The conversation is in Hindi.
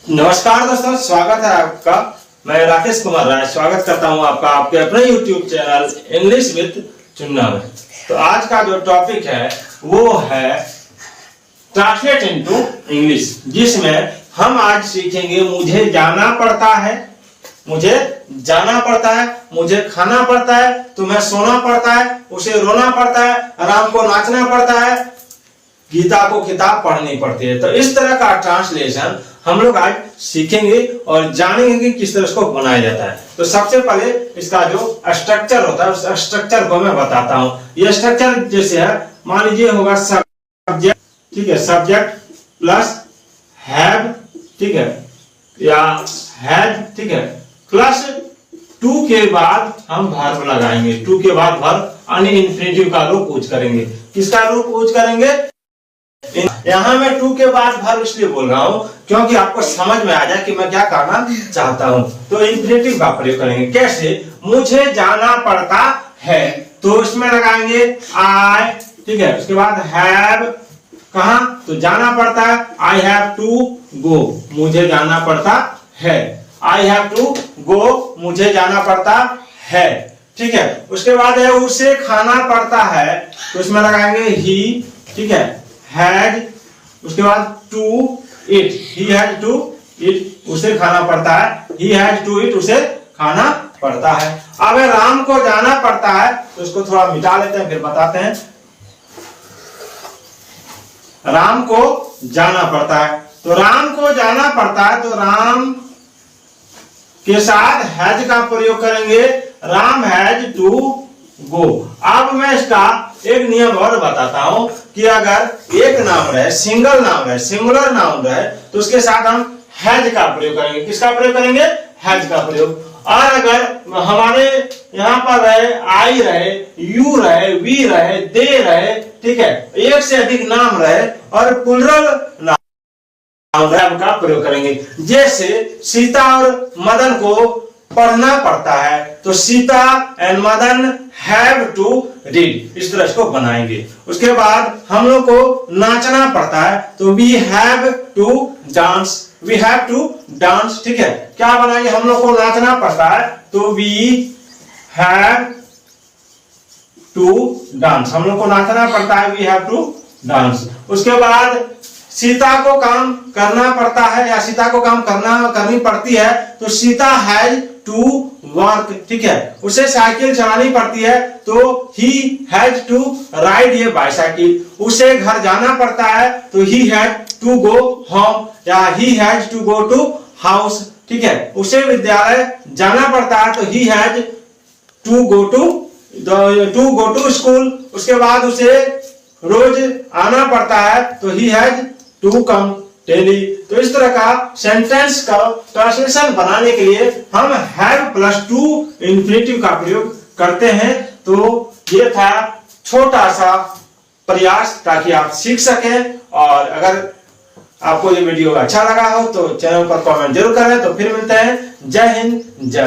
नमस्कार दोस्तों, स्वागत है आपका। मैं राकेश कुमार राय स्वागत करता हूं आपका आपके अपने YouTube channel English with Chunna में। तो आज का जो टॉपिक है वो है ट्रांसलेट इनटू इंग्लिश, जिसमें हम आज सीखेंगे मुझे जाना पड़ता है, मुझे जाना पड़ता है, मुझे खाना पड़ता है, तुम्हें सोना पड़ता है, उसे रोना पड़ता है, राम को नाचना पड़ता है, गीता को किताब पढ़नी पड़ती है। तो इस तरह का ट्रांसलेशन हम लोग आज सीखेंगे और जानेंगे कि किस तरह इसको बनाया जाता है। तो सबसे पहले इसका जो स्ट्रक्चर होता है उस स्ट्रक्चर को मैं बताता हूं। ये स्ट्रक्चर जैसे है, मान लीजिए होगा सब्जेक्ट, ठीक है, सब्जेक्ट प्लस हैव, ठीक है, या हैज, ठीक है, प्लस टू के बाद हम वर्ब लगाएंगे। टू के बाद वर्ब यानी इंफिनिटिव का रूप यूज करेंगे। किसका रूप यूज करेंगे? यहां मैं टू के बाद वर्ब इसलिए बोल रहा हूं क्योंकि आपको समझ में आ जाए कि मैं क्या करना चाहता हूं। तो इंफिनिटिव का प्रयोग करेंगे। कैसे? मुझे जाना पड़ता है तो इसमें लगाएंगे आई, ठीक है, उसके बाद हैव, कहां? तो जाना पड़ता है, आई हैव टू गो, मुझे जाना पड़ता है, आई हैव टू गो, मुझे जाना पड़ता है, ठीक है। उसके बाद है उसे खाना पड़ता है तो इसमें लगाएंगे ही, ठीक है, हैज, उसके बाद to eat, he has to eat, उसे खाना पड़ता है, ही हैज टू इट, उसे खाना पड़ता है। अब राम को जाना पड़ता है तो इसको थोड़ा मिटा लेते हैं फिर बताते हैं। राम को जाना पड़ता है तो राम को जाना पड़ता है तो राम के साथ हैज का प्रयोग करेंगे, राम हैज टू गो। अब मैं इसका एक नियम और बताता हूं कि अगर एक नाम रहे, सिंगल नाम रहे, सिंगुलर नाम रहे तो उसके साथ हम हैज का प्रयोग करेंगे। किसका प्रयोग करेंगे? हैज का प्रयोग। और अगर हमारे यहां पर रहे, आई रहे, यू रहे, वी रहे, दे रहे, ठीक है, एक से अधिक नाम रहे और प्लुरल नाम रहे का प्रयोग करेंगे। जैसे सीता और मदन को पढ़ना पड़ता है तो Sita and Madan have to read, इस तरह इसको बनाएंगे। उसके बाद हम लोग को नाचना पड़ता है तो we have to dance, we have to dance, ठीक है। क्या बनाएंगे? हम लोग को नाचना पड़ता है तो वी हैव टू डांस, हम लोग को नाचना पड़ता है, वी हैव टू डांस। उसके बाद सीता को काम करना पड़ता है या सीता को काम करनी पड़ती है तो सीता हैज टू वर्क, ठीक है, उसे साइकिल चलानी पड़ती है तो ही हैज टू राइड ये बाइसाइकिल। उसे घर जाना पड़ता है तो he has to go home या he has to go to house, ठीक है। उसे विद्यालय जाना पड़ता है तो he has to go to school. उसके बाद उसे रोज आना पड़ता है तो he has to come daily. तो इस तरह का सेंटेंस का ट्रांसलेशन बनाने के लिए हम हैव प्लस टू इंफिनिटिव का प्रयोग करते हैं। तो ये था छोटा सा प्रयास ताकि आप सीख सकें। और अगर आपको ये वीडियो अच्छा लगा हो तो चैनल पर कमेंट जरूर करें। तो फिर मिलते हैं। जय हिंद, जय भारत।